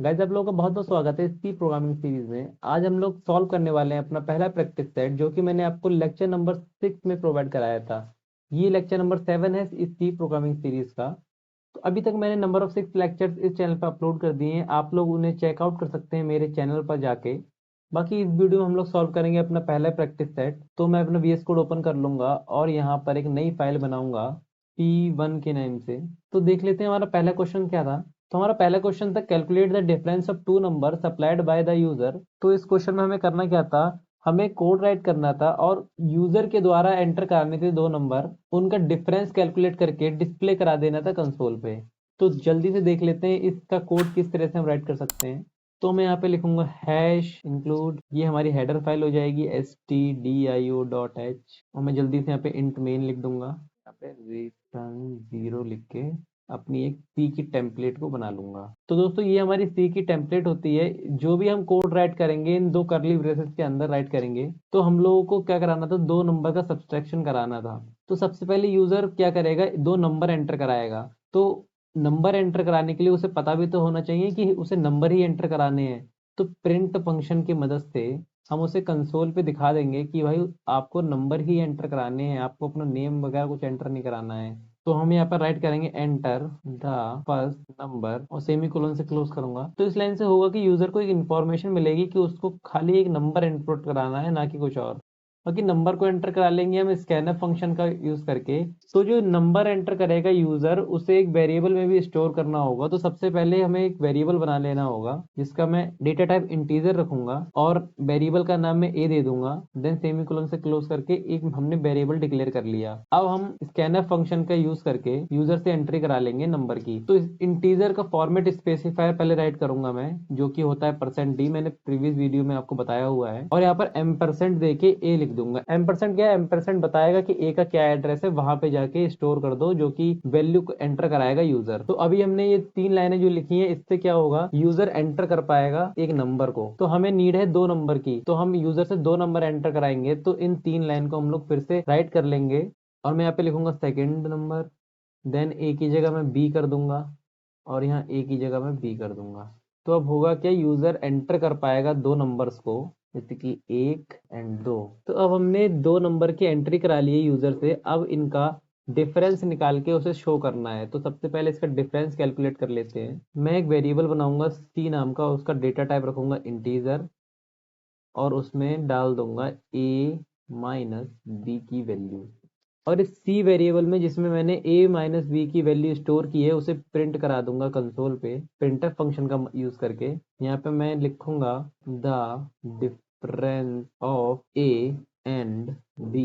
Guys आप लोगों का बहुत बहुत स्वागत है इस सी प्रोग्रामिंग सीरीज में। आज हम लोग सॉल्व करने वाले हैं अपना पहला प्रैक्टिस सेट, जो कि मैंने आपको लेक्चर नंबर 6 में प्रोवाइड कराया था। ये लेक्चर नंबर 7 है इस सी प्रोग्रामिंग सीरीज का। तो अभी तक मैंने नंबर ऑफ 6 लेक्चर्स इस चैनल पर अपलोड कर दिए हैं, आप लोग उन्हें चेकआउट कर सकते हैं मेरे चैनल पर जाके। बाकी इस वीडियो में हम लोग सॉल्व करेंगे अपना पहला प्रैक्टिस सेट। तो मैं अपना वीएस कोड ओपन कर लूंगा और यहाँ पर एक नई फाइल बनाऊंगा P1 के नाम से। तो देख लेते हैं हमारा पहला क्वेश्चन क्या था। तो हमारा पहला क्वेश्चन था calculate the difference of two number supplied by the user. तो इस क्वेश्चन में हमें करना क्या था, हमें कोड राइट करना था और यूजर के द्वारा एंटर कराने थे दो नंबर, उनका डिफरेंस कैलकुलेट करके डिस्प्ले करा देना था कंसोल पे। तो जल्दी से देख लेते हैं इसका कोड किस तरह से हम राइट कर सकते हैं। तो मैं यहाँ पे लिखूंगा हैश इंक्लूड, ये हमारी हेडर फाइल हो जाएगी stdio.h, और मैं जल्दी से यहाँ पे इंट मेन लिख दूंगा, यहाँ पे रिटर्न 0 लिख के अपनी एक सी की टेम्पलेट को बना लूंगा। तो दोस्तों ये हमारी सी की टेम्पलेट होती है। जो भी हम कोड राइट करेंगे इन दो करली ब्रेसेस के अंदर राइट करेंगे। तो हम लोगों को क्या कराना था, दो नंबर का सब्सट्रैक्शन कराना था। तो सबसे पहले यूजर क्या करेगा, दो नंबर एंटर कराएगा। तो नंबर एंटर कराने के लिए उसे पता भी तो होना चाहिए कि उसे नंबर ही एंटर कराने हैं। तो प्रिंट फंक्शन की मदद से हम उसे कंसोल पे दिखा देंगे कि भाई आपको नंबर ही एंटर कराने हैं, आपको अपना नेम वगैरह कुछ एंटर नहीं कराना है। तो हम यहाँ पर राइट करेंगे एंटर द फर्स्ट नंबर और सेमी कोलन से क्लोज करूंगा। तो इस लाइन से होगा कि यूजर को एक इन्फॉर्मेशन मिलेगी कि उसको खाली एक नंबर इनपुट कराना है, ना कि कुछ और। बाकी नंबर को एंटर करा लेंगे हम स्कैनफ फंक्शन का यूज करके। तो जो नंबर एंटर करेगा यूजर, उसे एक वेरिएबल में भी स्टोर करना होगा। तो सबसे पहले हमें एक वेरिएबल बना लेना होगा जिसका मैं डेटा टाइप इंटीजर रखूंगा और वेरिएबल का नाम मैं ए दे दूंगा। देन सेमीकोलन से क्लोज करके एक हमने वेरिएबल डिक्लेयर कर लिया। अब हम स्कैनफ फंक्शन का यूज करके यूजर से एंट्री करा लेंगे नंबर की। तो इस इंटीजर का फॉर्मेट स्पेसिफायर पहले राइट करूंगा मैं, जो कि होता है %d, मैंने प्रीवियस वीडियो में आपको बताया हुआ है। और यहाँ पर M% देके ए लिख दूंगा। M% क्या है, M% बताएगा कि ए का क्या एड्रेस है, वहां पे जाके स्टोर कर दो, जो कि वैल्यू को एंटर कराएगा यूजर। तो अभी हमने ये तीन लाइनें जो लिखी हैं, इससे क्या होगा, यूजर एंटर कर पाएगा एक नंबर को। तो हमें नीड है दो नंबर की, तो हम यूजर से दो नंबर एंटर कराएंगे। तो इन तीन लाइन को हम लोग फिर से राइट कर लेंगे और मैं यहाँ पे लिखूंगा सेकेंड नंबर। देन ए की जगह मैं बी कर दूंगा और यहाँ ए की जगह मैं बी कर दूंगा। तो अब होगा क्या, यूजर एंटर कर पाएगा दो नंबर्स को, जैसे कि एक एंड दो। तो अब हमने दो नंबर की एंट्री करा ली है यूजर से। अब इनका डिफरेंस निकाल के उसे शो करना है। तो सबसे पहले इसका डिफरेंस कैलकुलेट कर लेते हैं। मैं एक वेरिएबल बनाऊंगा सी नाम का, उसका डेटा टाइप रखूंगा इंटीजर और उसमें डाल दूंगा ए माइनस बी की वैल्यू। और इस सी वेरिएबल में जिसमें मैंने a माइनस बी की वैल्यू स्टोर की है, उसे प्रिंट करा दूंगा कंसोल पे प्रिंटफ फंक्शन का यूज करके। यहाँ पे मैं लिखूंगा the difference of a and b।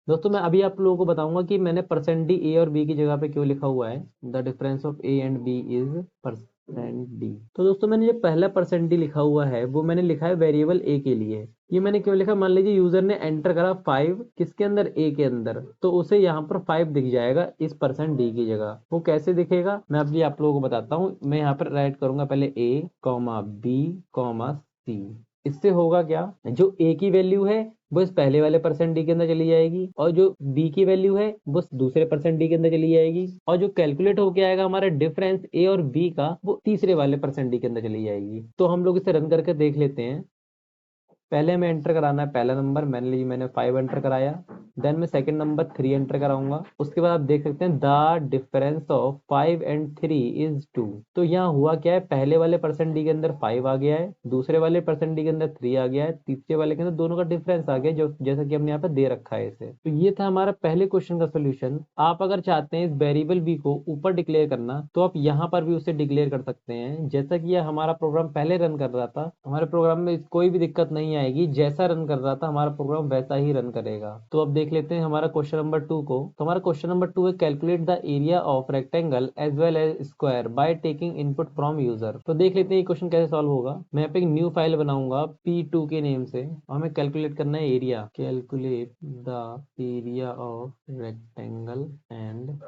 दोस्तों मैं अभी आप लोगों को बताऊंगा कि मैंने %d a और b की जगह पे क्यों लिखा हुआ है। The difference of a and b is %d। तो दोस्तों मैंने जो पहला %d लिखा हुआ है वो मैंने लिखा है वेरिएबल a के लिए। ये मैंने क्यों लिखा, मान लीजिए यूजर ने एंटर करा 5 किसके अंदर, ए के अंदर, तो उसे यहाँ पर 5 दिख जाएगा इस %d की जगह। वो कैसे दिखेगा मैं अभी आप लोगों को बताता हूँ। मैं यहाँ पर राइट करूंगा पहले a comma b comma c। इससे होगा क्या, जो a की वैल्यू है वो इस पहले वाले %d के अंदर चली जाएगी और जो b की वैल्यू है वो दूसरे %d के अंदर चली जाएगी और जो कैलकुलेट होके आएगा हमारा डिफरेंस a और b का, वो तीसरे वाले %d के अंदर चली जाएगी। तो हम लोग इसे रन करके देख लेते हैं। पहले हमें एंटर कराना है पहला नंबर, मैंने 5 एंटर कराया। देन मैं सेकंड नंबर 3 एंटर कराऊंगा। उसके बाद आप देख सकते हैं the difference of 5 and 3 is 2। तो यहाँ हुआ क्या है, पहले वाले %d के अंदर 5 आ गया है, दूसरे वाले %d के अंदर 3 आ गया है, तीसरे वाले के अंदर दोनों का डिफरेंस आ गया, जो जैसा कि हमने यहाँ पे दे रखा है इसे। तो ये था हमारा पहले क्वेश्चन का सोल्यूशन। आप अगर चाहते हैं इस वेरिएबल b को ऊपर डिक्लेयर करना, तो आप यहाँ पर भी उसे डिक्लेयर कर सकते हैं। जैसा कि यह हमारा प्रोग्राम पहले रन कर रहा था, हमारे प्रोग्राम में कोई भी दिक्कत नहीं आएगी, जैसा रन कर रहा था हमारा प्रोग्राम वैसा ही रन करेगा। तो अब देख लेते हैं हमारा क्वेश्चन नंबर 2 को। तो हमारा क्वेश्चन नंबर 2 है calculate the area of rectangle as well as square by taking input from user. तो देख लेते हैं ये क्वेश्चन कैसे सॉल्व होगा। मैं यहाँ पे एक न्यू फाइल बनाऊंगा P2 के नेम से और हमें कैलकुलेट करना है area. Calculate the area of rectangle and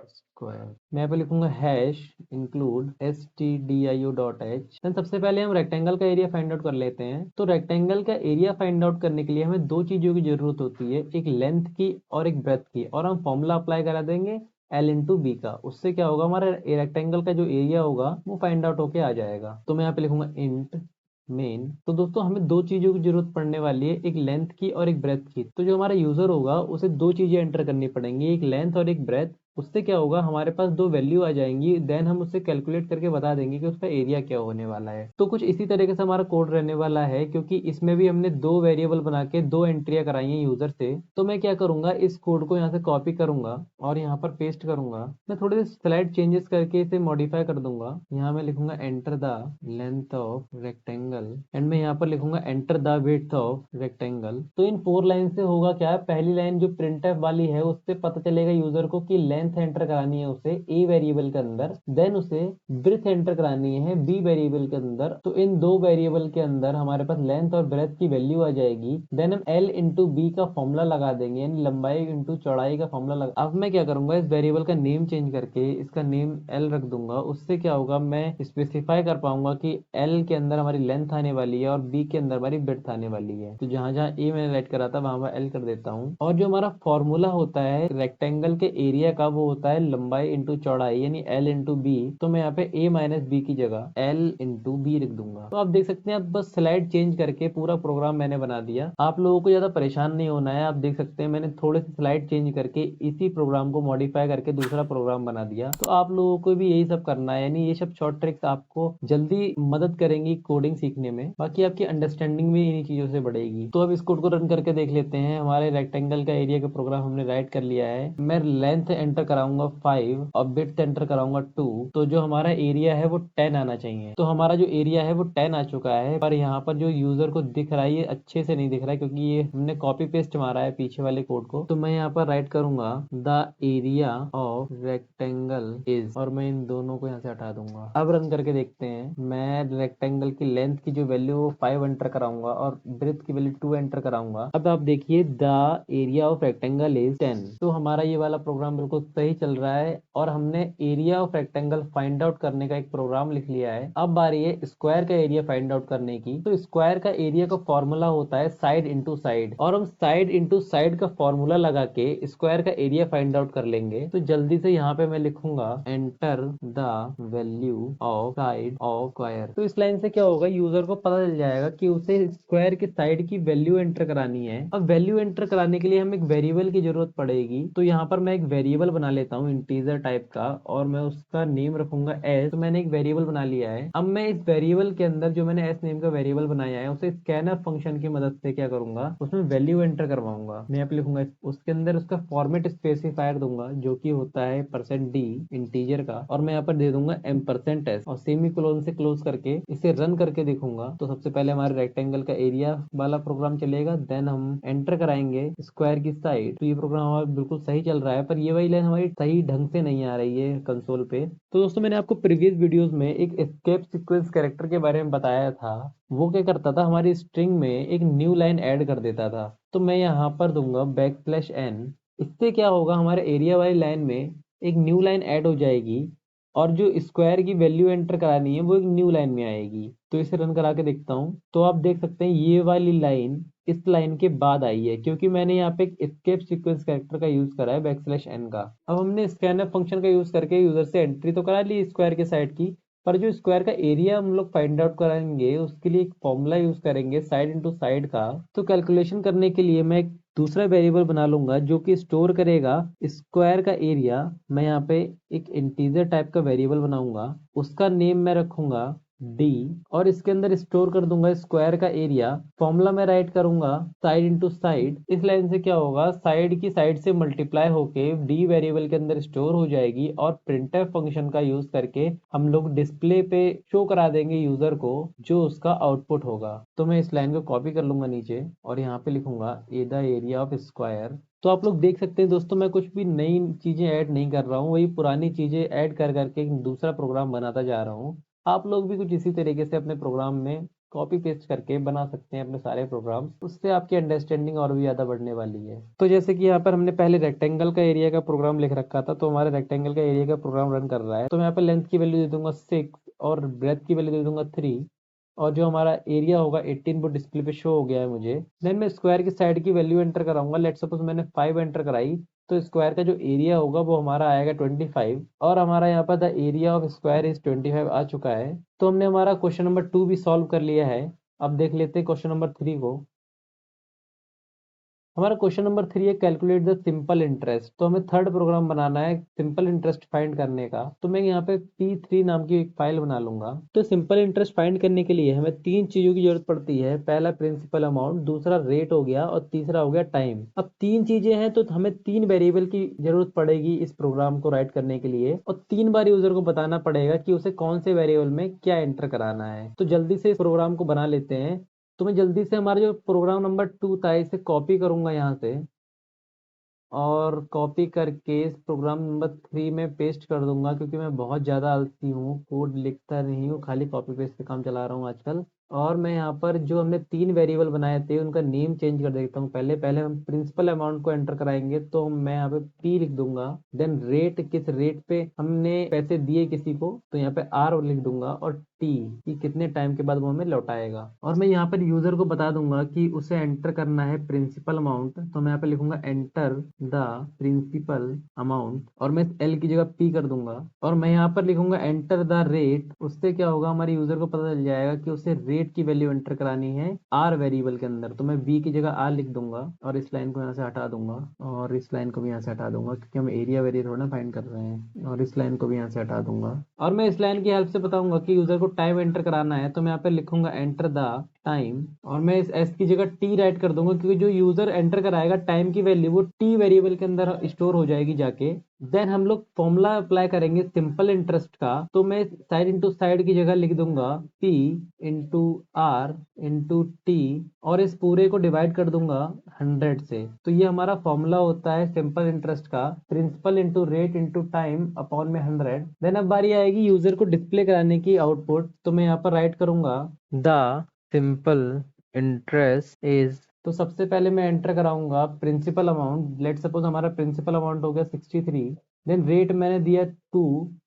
square. मैं यहाँ पे लिखूंगा हैश इंक्लूड stdio.h। सबसे पहले हम रेक्टेंगल का एरिया फाइंड आउट कर लेते हैं। तो रेक्टेंगल का एरिया फाइंड आउट करने के लिए हमें दो चीजों की जरूरत होती है, एक लेंथ की और एक ब्रेथ की, और हम फॉर्मूला अप्लाई करा देंगे L इंटू बी का। उससे क्या होगा, हमारा रेक्टेंगल का जो एरिया होगा वो फाइंड आउट होके आ जाएगा। तो मैं यहाँ पे लिखूंगा इंट मेन। तो दोस्तों हमें दो चीजों की जरूरत पड़ने वाली है, एक लेंथ की और एक ब्रेथ की। तो जो हमारा यूजर होगा उसे दो चीजें एंटर करनी पड़ेंगी, एक लेंथ और एक ब्रेथ। उससे क्या होगा, हमारे पास दो वैल्यू आ जाएंगी, देन हम उससे कैलकुलेट करके बता देंगे कि उसका एरिया क्या होने वाला है। तो कुछ इसी तरीके से हमारा कोड रहने वाला है, क्योंकि इसमें भी हमने दो वेरिएबल बना के दो एंट्रियां कराई हैं यूजर से। तो मैं क्या करूंगा, इस कोड को यहाँ से कॉपी करूंगा और यहाँ पर पेस्ट करूंगा। मैं थोड़े से स्लाइड चेंजेस करके इसे मॉडिफाई कर दूंगा। यहाँ मैं लिखूंगा enter the length of rectangle and मैं यहाँ पर लिखूंगा enter the width of rectangle. तो इन 4 लाइन से होगा क्या, पहली लाइन जो प्रिंटफ वाली है उससे पता चलेगा यूजर को कि लेंथ एंटर करानी है उसे ए वेरिएबल के अंदर, देन उसे ब्रेथ एंटर करानी है बी वेरिएबल के अंदर। तो इन दो वेरिएबल के अंदर हमारे पास लेंथ और ब्रेथ की वैल्यू आ जाएगी, देन हम एल इंटू बी का फॉर्मूला लगा देंगे, यानी लंबाई इंटू चौड़ाई का फॉर्मूला लगा। अब मैं क्या करूंगा, इस वेरिएबल का नेम चेंज करके इसका नेम एल रख दूंगा। उससे क्या होगा, मैं स्पेसिफाई कर पाऊंगा कि एल के अंदर हमारी लेंथ आने वाली है और बी के अंदर हमारी ब्रेथ आने वाली है। तो जहां जहां ए मैंने राइट करा था वहां मैं एल कर देता हूँ। और जो हमारा फॉर्मूला होता है रेक्टेंगल के एरिया का, वो होता है लंबाई इंटू चौड़ाई, यानी एल इंटू बी। तो मैं यहाँ पे ए माइनस बी की जगह एल इंटू बी लिख दूंगा। तो आप देख सकते हैं, अब बस स्लाइड चेंज करके पूरा प्रोग्राम मैंने बना दिया। आप लोगों को ज्यादा परेशान नहीं होना है। आप देख सकते हैं मैंने थोड़े से स्लाइड चेंज करके इसी प्रोग्राम को मॉडिफाई करके दूसरा प्रोग्राम बना दिया। तो आप लोगों को भी यही सब करना है, यानी ये सब शॉर्ट ट्रिक्स आपको जल्दी मदद करेंगी कोडिंग सीखने में। बाकी आपकी अंडरस्टैंडिंग भी इन्हीं चीजों से बढ़ेगी। तो अब इस कोड को रन करके देख लेते हैं। हमारे रेक्टेंगल का एरिया का प्रोग्राम हमने राइट कर लिया है। मैं लेंथ एंटर कराऊंगा 5 और विड्थ एंटर कराऊंगा 2। तो जो हमारा एरिया है वो 10 आना चाहिए। तो हमारा जो एरिया है वो 10 आ चुका है, पर यहाँ पर जो यूजर को दिख रहा है ये अच्छे से नहीं दिख रहा है, क्योंकि ये हमने कॉपी पेस्ट मारा है पीछे वाले कोड को। तो मैं यहाँ पर राइट करूंगा the area of rectangle is, और मैं इन दोनों को यहाँ से हटा दूंगा। अब रन करके देखते हैं। मैं रेक्टेंगल की लेंथ की जो वैल्यू वो 5 एंटर कराऊंगा और ब्रेथ की वैल्यू 2 एंटर कराऊंगा। अब आप देखिए the area of rectangle is 10। तो हमारा ये वाला प्रोग्राम बिल्कुल सही चल रहा है और हमने area of rectangle find out करने का एक प्रोग्राम लिख लिया है। अब बारी है स्क्वायर का एरिया फाइंड आउट करने की। तो स्क्वायर का एरिया का फॉर्मूला होता है साइड इंटू साइड, और हम साइड इंटू साइड का फॉर्मूला लगा के स्क्वायर का एरिया फाइंड आउट कर लेंगे। तो जल्दी से यहाँ पे मैं लिखूंगा enter the value of side of square. तो इस लाइन से क्या होगा, यूजर को पता चल जाएगा कि उसे स्क्वायर के साइड की वैल्यू एंटर करानी है। अब वैल्यू एंटर कराने के लिए हमें एक वेरिएबल की जरूरत पड़ेगी। तो यहाँ पर मैं एक वेरिएबल बना लेता हूँ इंटीजर टाइप का, और मैं उसका नेम रखूंगा एस। तो मैंने एक वेरिएबल बना लिया है। अब मैं इस वेरिएबल के अंदर जो मैंने एस नेम का वेरिएबल बनाया है उसे स्कैनर फंक्शन की मदद से क्या करूंगा, उसमें वैल्यू एंटर करवाऊंगा। मैं यहाँ पे लिखूंगा उसके अंदर उसका फॉर्मेट स्पेसिफायर दूंगा, जो कि होता है %d इंटीजर का, और मैं यहाँ पर दे दूंगा %s और सेमी कोलोन से क्लोज करके इसे रन करके देखूंगा। तो सबसे पहले हमारे रेक्टेंगल का एरिया वाला प्रोग्राम चलेगा, देन हम एंटर कराएंगे स्क्वायर की साइड। तो ये प्रोग्राम हमारा बिल्कुल सही चल रहा है, पर ये वाली लाइन हमारी सही ढंग से नहीं आ रही है कंसोल पे। तो दोस्तों मैंने आपको प्रीवियस वीडियोस में एक एस्केप सीक्वेंस कैरेक्टर के बारे में बताया था। वो क्या करता था, हमारी स्ट्रिंग में एक न्यू लाइन ऐड कर देता था। तो मैं यहाँ पर दूंगा \n। इससे क्या होगा, हमारे एरिया वाली लाइन में एक न्यू लाइन ऐड हो जाएगी, और जो स्क्वायर की वैल्यू एंटर करानी है वो एक न्यू लाइन में आएगी। तो इसे रन करा के देखता हूँ। तो आप देख सकते हैं ये वाली लाइन इस लाइन के बाद आई है, क्योंकि मैंने यहाँ पे एक एस्केप सीक्वेंस कैरेक्टर का यूज करा है \n का। अब हमने स्कैनर फंक्शन का यूज करके यूजर से एंट्री तो करा ली स्क्वायर के साइड की, पर जो स्क्वायर का एरिया हम लोग फाइंड आउट कराएंगे उसके लिए एक फॉर्मूला यूज करेंगे साइड इंटू साइड का। तो कैलकुलेशन करने के लिए मैं एक दूसरा वेरिएबल बना लूंगा जो कि स्टोर करेगा स्क्वायर का एरिया। मैं यहाँ पे एक इंटीजर टाइप का वेरिएबल बनाऊंगा, उसका नेम मैं रखूंगा d, और इसके अंदर स्टोर कर दूंगा स्क्वायर का एरिया। फॉर्मूला में राइट करूंगा साइड इंटू साइड। इस लाइन से क्या होगा, साइड की साइड से मल्टीप्लाई होके d वेरिएबल के अंदर स्टोर हो जाएगी, और प्रिंटफ फंक्शन का यूज करके हम लोग डिस्प्ले पे शो करा देंगे यूजर को जो उसका आउटपुट होगा। तो मैं इस लाइन को कॉपी कर लूंगा नीचे और यहाँ पे लिखूंगा ए द एरिया ऑफ स्क्वायर। तो आप लोग देख सकते हैं दोस्तों, मैं कुछ भी नई चीजें ऐड नहीं कर रहा हूँ, वही पुरानी चीजें ऐड कर करके एक दूसरा प्रोग्राम बनाता जा रहा हूँ। आप लोग भी कुछ इसी तरीके से अपने प्रोग्राम में कॉपी पेस्ट करके बना सकते हैं अपने सारे प्रोग्राम्स। उससे आपकी अंडरस्टैंडिंग और भी ज्यादा बढ़ने वाली है। तो जैसे कि यहाँ पर हमने पहले रेक्टेंगल का एरिया का प्रोग्राम लिख रखा था, तो हमारे रेक्टेंगल का एरिया का प्रोग्राम रन कर रहा है। तो मैं यहाँ पे लेंथ की वैल्यू दे दूंगा 6 और ब्रेथ की वैल्यू दे दूंगा 3, और जो हमारा एरिया होगा 18 वो डिस्प्ले पे शो हो गया है मुझे। देन मैं स्क्वायर की साइड की वैल्यू एंटर कराऊंगा। लेट सपोज मैंने 5 एंटर कराई, तो स्क्वायर का जो एरिया होगा वो हमारा आएगा 25 और हमारा यहाँ पर the area of square is 25 आ चुका है। तो हमने हमारा क्वेश्चन नंबर 2 भी सॉल्व कर लिया है। अब देख लेते हैं क्वेश्चन नंबर 3 को। हमारा क्वेश्चन नंबर 3 है कैलकुलेट द सिंपल इंटरेस्ट। तो हमें थर्ड प्रोग्राम बनाना है सिंपल इंटरेस्ट फाइंड करने का। तो मैं यहाँ पे P3 नाम की एक फाइल बना लूंगा। तो सिंपल इंटरेस्ट फाइंड करने के लिए हमें तीन चीजों की जरूरत पड़ती है। पहला प्रिंसिपल अमाउंट, दूसरा रेट हो गया और तीसरा हो गया टाइम। अब तीन चीजें हैं तो हमें तीन वेरिएबल की जरूरत पड़ेगी इस प्रोग्राम को राइट करने के लिए और 3 बार यूजर को बताना पड़ेगा कि उसे कौन से वेरिएबल में क्या एंटर कराना है। तो जल्दी से इस प्रोग्राम को बना लेते हैं। तो मैं जल्दी से हमारा जो प्रोग्राम नंबर 2 था इसे कॉपी करूंगा यहाँ से और कॉपी करके इस प्रोग्राम नंबर 3 में पेस्ट कर दूंगा, क्योंकि मैं बहुत ज़्यादा आलसी हूँ, कोड लिखता नहीं हूँ, खाली कॉपी पेस्ट पे काम चला रहा हूँ आजकल। और मैं यहाँ पर जो हमने तीन वेरिएबल बनाए थे उनका नेम चेंज कर देता हूँ। पहले पहले हम प्रिंसिपल अमाउंट को एंटर कराएंगे तो मैं यहाँ पे पी लिख दूंगा। देन रेट, किस रेट पे हमने पैसे दिए किसी को, तो यहाँ पे आर लिख दूंगा और टी कि कितने टाइम के बाद वो हमें लौटाएगा। और मैं यहाँ पर यूजर को बता दूंगा कि उसे एंटर करना है प्रिंसिपल अमाउंट, तो मैं यहाँ पे लिखूंगा एंटर द प्रिंसिपल अमाउंट और मैं एल की जगह पी कर दूंगा। और मैं यहाँ पर लिखूंगा एंटर द रेट। उससे क्या होगा, हमारे यूजर को पता चल जाएगा कि उसे रेट की वैल्यू एंटर करानी है आर वेरिएबल के अंदर। तो मैं बी की जगह आर लिख दूंगा और इस लाइन को यहाँ से हटा दूंगा और इस लाइन को भी यहाँ से हटा दूंगा, क्योंकि हम एरिया वेरिया थोड़ा फाइंड कर रहे हैं। और इस लाइन को भी यहाँ से हटा दूंगा और मैं इस लाइन की हेल्प से बताऊंगा कि यूजर को टाइम एंटर कराना है। तो मैं यहाँ पे लिखूंगा एंटर द टाइम और मैं इस एस की जगह टी राइट कर दूंगा, क्योंकि जो यूजर एंटर कराएगा टाइम की वैल्यू वो टी वेरिएबल के अंदर स्टोर हो जाएगी जाके। देन हम लोग फॉर्मूला अप्लाई करेंगे सिंपल इंटरेस्ट का। तो मैं साइड इंटू साइड की जगह लिख दूंगा P into R into T और इस पूरे को डिवाइड कर दूंगा 100 से। तो ये हमारा फॉर्मूला होता है सिंपल इंटरेस्ट का, principal into rate into time upon में 100। देन अब बारी आएगी यूजर को डिस्प्ले कराने की आउटपुट। तो मैं यहाँ पर राइट करूंगा द सिंपल इंटरेस्ट इज। तो सबसे पहले मैं एंटर कराऊंगा प्रिंसिपल अमाउंट। लेट सपोज हमारा प्रिंसिपल अमाउंट हो गया 63। देन रेट मैंने दिया 2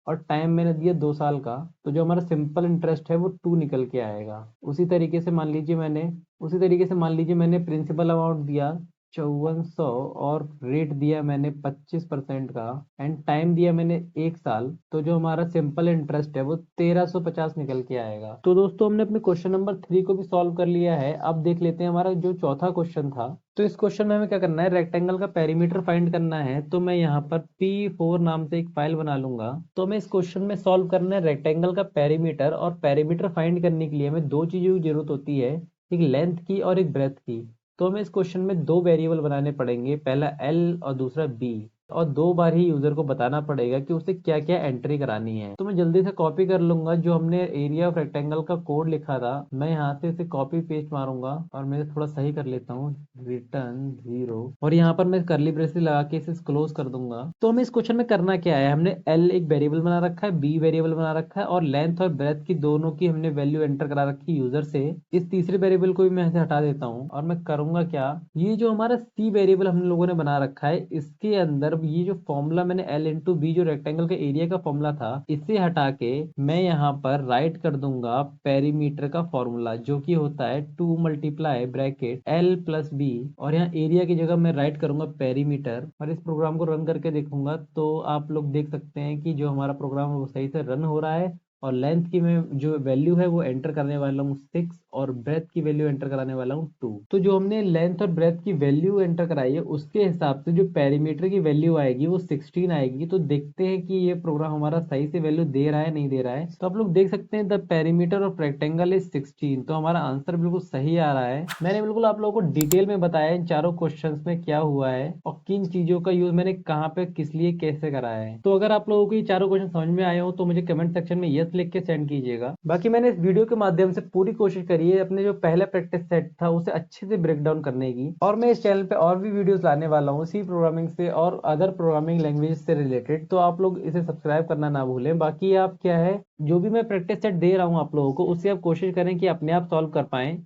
और टाइम मैंने दिया 2 साल का। तो जो हमारा सिंपल इंटरेस्ट है वो 2 निकल के आएगा। उसी तरीके से मान लीजिए मैंने प्रिंसिपल अमाउंट दिया 5400 और रेट दिया मैंने 25% का एंड टाइम दिया मैंने 1 साल। तो जो हमारा सिंपल इंटरेस्ट है वो 1350 निकल के आएगा। तो दोस्तों हमने अपने क्वेश्चन नंबर 3 को भी सॉल्व कर लिया है। अब देख लेते हैं हमारा जो चौथा क्वेश्चन था। तो इस क्वेश्चन में हमें क्या करना है, रेक्टेंगल का पेरीमीटर फाइंड करना है। तो मैं यहाँ पर P4 नाम से एक फाइल बना लूंगा। तो हमें इस क्वेश्चन में सॉल्व करना है रेक्टेंगल का पेरीमीटर। और पेरीमीटर फाइंड करने के लिए हमें दो चीजों की जरूरत होती है, एक लेंथ की और एक ब्रेथ की। तो हमें इस क्वेश्चन में दो वेरिएबल बनाने पड़ेंगे, पहला एल और दूसरा बी। और 2 बार ही यूजर को बताना पड़ेगा कि उसे क्या क्या एंट्री करानी है। तो मैं जल्दी से कॉपी कर लूंगा जो हमने एरिया ऑफ रेक्टेंगल का कोड लिखा था। मैं यहाँ से इसे कॉपी पेस्ट मारूंगा और मैं थोड़ा सही कर लेता हूँ, रिटर्न 0 और यहाँ पर मैं करली ब्रेसेस लगा के इसे क्लोज कर दूंगा। तो हमें इस क्वेश्चन में करना क्या है, हमने एल एक वेरिएबल बना रखा है, बी वेरिएबल बना रखा है और लेंथ और ब्रेथ की दोनों की हमने वैल्यू एंटर करा रखी है यूजर से। इस तीसरे वेरिएबल को भी मैं यहाँ से हटा देता हूँ और मैं करूंगा क्या, ये जो हमारा सी वेरिएबल हम लोगों ने बना रखा है इसके अंदर ये जो फॉर्मूला मैंने एल इंटू बी जो रेक्टेंगल के एरिया का फॉर्मूला था इसे हटा के मैं यहाँ पर राइट कर दूंगा पेरीमीटर का फॉर्मूला, जो कि होता है 2 multiply bracket L plus B और यहाँ एरिया की जगह मैं राइट करूंगा पेरीमीटर। और इस प्रोग्राम को रन करके देखूंगा तो आप लोग देख सकते हैं कि जो हमारा प्रोग्राम है वो सही से रन हो रहा है। और लेंथ की मैं जो वैल्यू है वो एंटर करने वाला हूँ 6 और ब्रेथ की वैल्यू एंटर कराने वाला हूँ 2। तो जो हमने लेंथ और ब्रेथ की वैल्यू एंटर कराई है उसके हिसाब से जो पेरीमीटर की वैल्यू आएगी वो 16 आएगी। तो देखते हैं कि ये प्रोग्राम हमारा सही से वैल्यू दे रहा है नहीं दे रहा है। तो आप लोग देख सकते हैं the perimeter of rectangle is 16। तो हमारा आंसर बिल्कुल सही आ रहा है। मैंने बिल्कुल आप लोगों को डिटेल में बताया इन चारों क्वेश्चंस में क्या हुआ है और किन चीजों का यूज मैंने कहाँ पे किस लिए कैसे करा है। तो अगर आप लोगों को ये चारों क्वेश्चन समझ में आए हो तो मुझे कमेंट सेक्शन में यस लिख के सेंड कीजिएगा। बाकी मैंने इस वीडियो के माध्यम से पूरी कोशिश करी है अपने जो पहला प्रैक्टिस सेट था उसे अच्छे से ब्रेक डाउन करने की। और मैं इस चैनल पे और भी वीडियोस लाने वाला हूँ सी प्रोग्रामिंग से और अदर प्रोग्रामिंग लैंग्वेज से रिलेटेड। तो आप लोग इसे सब्सक्राइब करना ना भूलें। बाकी आप क्या है, जो भी मैं प्रैक्टिस सेट दे रहा हूँ आप लोगों को उससे आप कोशिश करें कि अपने आप सॉल्व कर पाएं,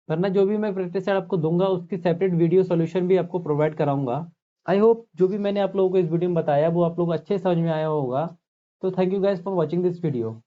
वरना जो भी मैं प्रैक्टिस सेट आपको दूंगा उसकी सेपरेट वीडियो सोल्यूशन भी आपको प्रोवाइड कराऊंगा। आई होप जो भी मैंने आप लोगों को इस वीडियो में बताया वो आप लोग अच्छे समझ में आया होगा। तो thank you guys for watching this video.